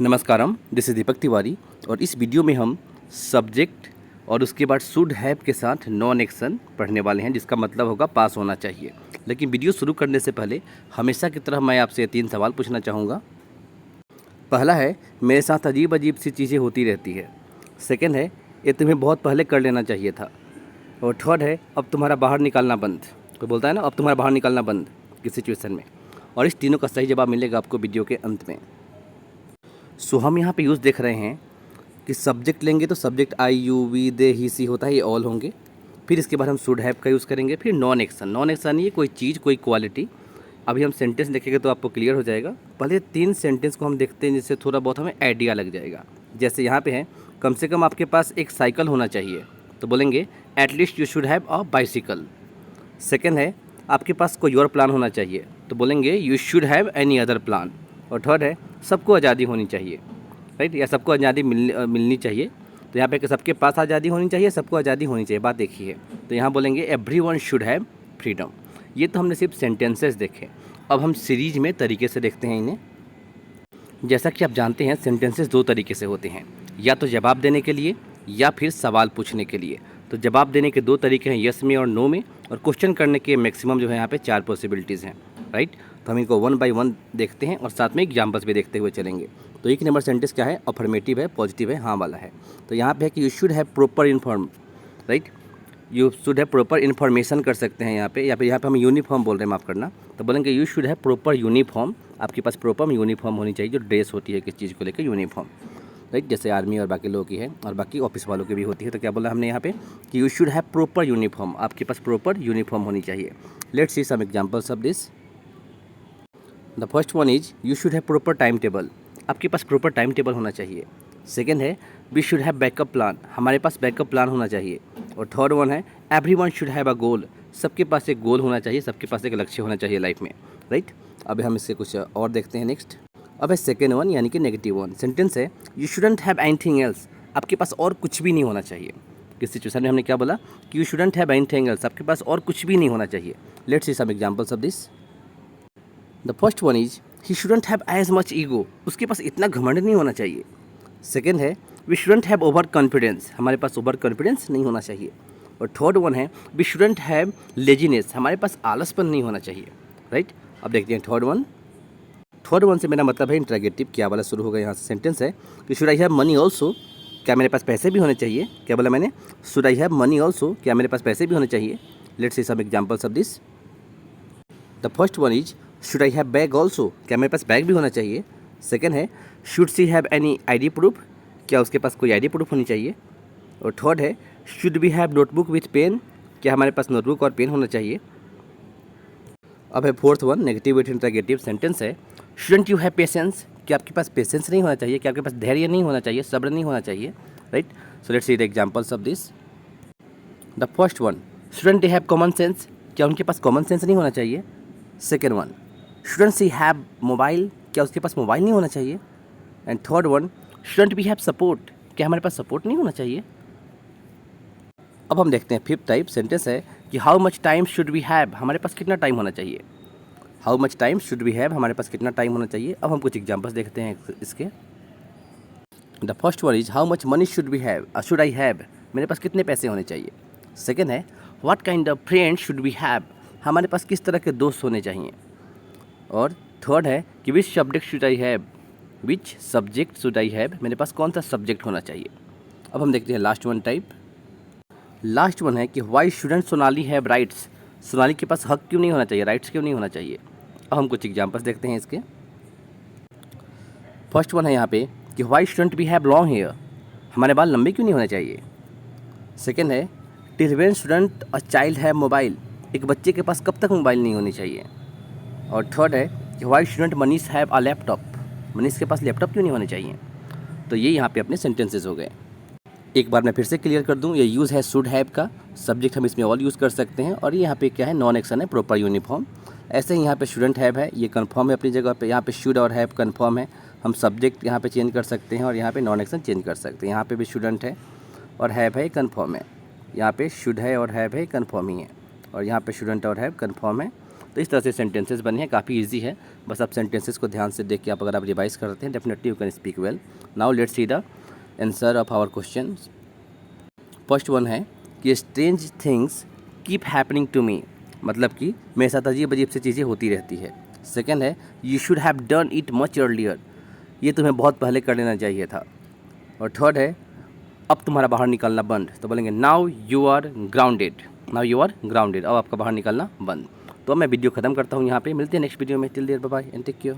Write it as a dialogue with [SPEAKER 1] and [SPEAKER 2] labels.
[SPEAKER 1] नमस्कारम, this is Deepak Tiwari और इस video में हम सब्जेक्ट और उसके बाद शुड हैव के साथ नॉन एक्शन पढ़ने वाले हैं, जिसका मतलब होगा पास होना चाहिए। लेकिन वीडियो शुरू करने से पहले हमेशा की तरह मैं आपसे 3 सवाल पूछना चाहूँगा। पहला है, मेरे साथ अजीब अजीब सी चीज़ें होती रहती है। सेकंड है, ये तुम्हें बहुत पहले कर लेना चाहिए था। और थर्ड है, अब तुम्हारा बाहर निकालना बंद। कोई बोलता है ना, अब तुम्हारा बाहर निकालना बंद किस सिचुएशन में। और इस तीनों का सही जवाब मिलेगा आपको वीडियो के अंत में। सो हम यहाँ पे यूज़ देख रहे हैं कि सब्जेक्ट लेंगे तो सब्जेक्ट आई यू वी दे ही सी होता है, ये ऑल होंगे। फिर इसके बाद हम शुड हैव का यूज़ करेंगे। फिर नॉन एक्शन, नॉन एक्शन ये कोई चीज़, कोई क्वालिटी। अभी हम सेंटेंस देखेंगे तो आपको क्लियर हो जाएगा। पहले 3 सेंटेंस को हम देखते हैं, जिससे थोड़ा बहुत हमें आइडिया लग जाएगा। जैसे यहाँ पे है, कम से कम आपके पास एक साइकिल होना चाहिए, तो बोलेंगे at least you should have a bicycle. Second है, आपके पास कोई और प्लान होना चाहिए, तो बोलेंगे you should have any other plan. और थर्ड है, सबको आज़ादी होनी चाहिए, राइट, या सबको आज़ादी मिलनी चाहिए। तो यहाँ पे कि सबके पास आज़ादी होनी चाहिए, सबको आज़ादी होनी चाहिए, बात देखी है। तो यहाँ बोलेंगे एवरीवन शुड हैव फ्रीडम। ये तो हमने सिर्फ सेंटेंसेस देखे। अब हम सीरीज में तरीके से देखते हैं इन्हें। जैसा कि आप जानते हैं, सेंटेंसेस 2 तरीके से होते हैं, या तो जवाब देने के लिए या फिर सवाल पूछने के लिए। तो जवाब देने के 2 तरीके हैं, यस में और नो में। और क्वेश्चन करने के मैक्सिमम जो है यहाँ पे 4 पॉसिबिलिटीज़ हैं, राइट। तो हम इनको 1 बाय 1 देखते हैं और साथ में एग्जाम्पल्स भी देखते हुए चलेंगे। तो 1 नंबर सेंटेंस क्या है, अफर्मेटिव है, पॉजिटिव है, हाँ वाला है। तो यहाँ पे है कि you should have proper inform, right, you should have proper information कर सकते हैं यहाँ पे, या फिर यहाँ पे हम यूनिफॉर्म बोल रहे हैं, माफ़ करना। तो बोलेंगे you should have proper uniform. आपके पास प्रॉपर यूनिफॉर्म होनी चाहिए, जो ड्रेस होती है किस चीज़ को लेकर, यूनिफॉर्म, राइट, जैसे आर्मी और बाकी लोगों की है और बाकी ऑफिस वालों की भी होती है। तो क्या बोला हमने यहाँ पे कि you should have proper uniform, आपके पास प्रॉपर यूनिफॉर्म होनी चाहिए। Let's see some examples of this. The first one is you should have proper time table, आपके पास प्रॉपर टाइम टेबल होना चाहिए। सेकेंड है we should have backup plan, हमारे पास बैकअप प्लान होना चाहिए। और थर्ड वन है everyone should have a goal, सबके पास एक गोल होना चाहिए, सबके पास एक लक्ष्य होना चाहिए लाइफ में, राइट। अब हम इससे कुछ और देखते हैं नेक्स्ट। अब है सेकेंड वन, यानी कि नेगेटिव वन। सेंटेंस है you shouldn't have anything else, आपके पास और कुछ भी नहीं होना चाहिए। किस सिचुएशन में हमने क्या बोला कि you shouldn't have anything else, आपके पास और कुछ भी नहीं होना चाहिए। Let's see some examples of this. The first one is he shouldn't have as much ego, उसके पास इतना घमंड नहीं होना चाहिए। सेकेंड है we shouldn't have over confidence, हमारे पास ओवर कॉन्फिडेंस नहीं होना चाहिए। और थर्ड वन है वी शुडंट हैव लेजीनेस, हमारे पास आलसपन नहीं होना चाहिए, राइट। अब देखते हैं थर्ड वन। थर्ड वन से मेरा मतलब है इंट्रोगेटिव, क्या वाला शुरू होगा यहाँ से। सेंटेंस है कि should I have money also, क्या मेरे पास पैसे भी होने चाहिए। क्या बोला मैंने, should I have money also, क्या मेरे पास पैसे भी होने चाहिए। Let's see some examples of this. The first one is should I have bag also, क्या मेरे पास बैग भी होना चाहिए। सेकेंड है should she have any ID proof, क्या उसके पास कोई आई प्रूफ होनी चाहिए। और थर्ड है should we have notebook with pen, क्या हमारे पास नोटबुक और पेन होना चाहिए। अब है fourth one, negative with interrogative. Sentence है शुडंट यू हैव पेशेंस, क्या आपके पास पेशेंस नहीं होना चाहिए, क्या आपके पास धैर्य नहीं होना चाहिए, सब्र नहीं होना चाहिए, right. So let's see the examples of this. The first one shouldn't they have common sense, क्या उनके पास कॉमन सेंस नहीं होना चाहिए। Second one shouldn't she have mobile, क्या उसके पास मोबाइल नहीं होना चाहिए। And third one shouldn't we have support, क्या हमारे पास सपोर्ट नहीं होना चाहिए। अब हम देखते हैं फिफ्थ टाइप। सेंटेंस है कि how much time should we have, हमारे पास कितना टाइम होना चाहिए। How much time should we have, हमारे पास कितना टाइम होना चाहिए। अब हम कुछ एग्जांपल्स देखते हैं इसके। The first one is how much money should we have, should I have, मेरे पास कितने पैसे होने चाहिए। सेकेंड है what kind of friend should we have, हमारे पास किस तरह के दोस्त होने चाहिए। और थर्ड है कि which subject should I have, which subject should I have, मेरे पास कौन सा सब्जेक्ट होना चाहिए। अब हम देखते हैं last one type. Last one है कि why shouldn't Sonali have rights, Sonali के पास हक क्यों नहीं होना चाहिए, राइट्स क्यों नहीं होना चाहिए। अब हम कुछ एग्जांपल्स देखते हैं इसके। फर्स्ट वन है यहाँ पे कि why shouldn't we have long hair, हमारे बाल लंबे क्यों नहीं होने चाहिए। सेकेंड है till when shouldn't a child have mobile, एक बच्चे के पास कब तक मोबाइल नहीं होनी चाहिए। और थर्ड है कि why shouldn't Manish have a laptop, Manish के पास लैपटॉप क्यों नहीं होने चाहिए। तो ये यहाँ पे अपने सेंटेंसेस हो गए। एक बार मैं फिर से क्लियर कर दूं, ये यूज़ है शुड हैव का, सब्जेक्ट हम इसमें ऑल यूज़ कर सकते हैं। और ये यहाँ पे क्या है, नॉन एक्शन है, प्रॉपर यूनिफॉर्म। ऐसे ही यहाँ पे शुडंट हैव है, ये कन्फर्म है अपनी जगह पे। यहाँ पे शुड और हैव कन्फर्म है, हम सब्जेक्ट यहाँ पे चेंज कर सकते हैं और यहाँ पे नॉन एक्शन चेंज कर सकते हैं। यहाँ पे भी शुडंट है और हैव है, कन्फर्म है। यहाँ पे शुड है और हैव है, कन्फर्म ही है। और यहाँ पे शुडंट और हैव कन्फर्म है। तो इस तरह से सेंटेंसेस बने हैं, काफ़ी ईजी है। बस आप सेंटेंसेस को ध्यान से देख के आप अगर आप रिवाइज करते हैं definitely you can speak well. Now let's see the answer of our question. First one है कि strange things keep happening to me, मतलब कि मेरे साथ अजीब अजीब सी चीज़ें होती रहती है। सेकेंड है you should have done it much earlier, ये तुम्हें बहुत पहले कर लेना चाहिए था। और थर्ड है अब तुम्हारा बाहर निकलना बंद, तो बोलेंगे now you are grounded, now you are grounded, अब आपका बाहर निकलना बंद। तो अब मैं वीडियो ख़त्म करता हूँ यहाँ पे, मिलते हैं नेक्स्ट वीडियो में। Till there bye bye and take care.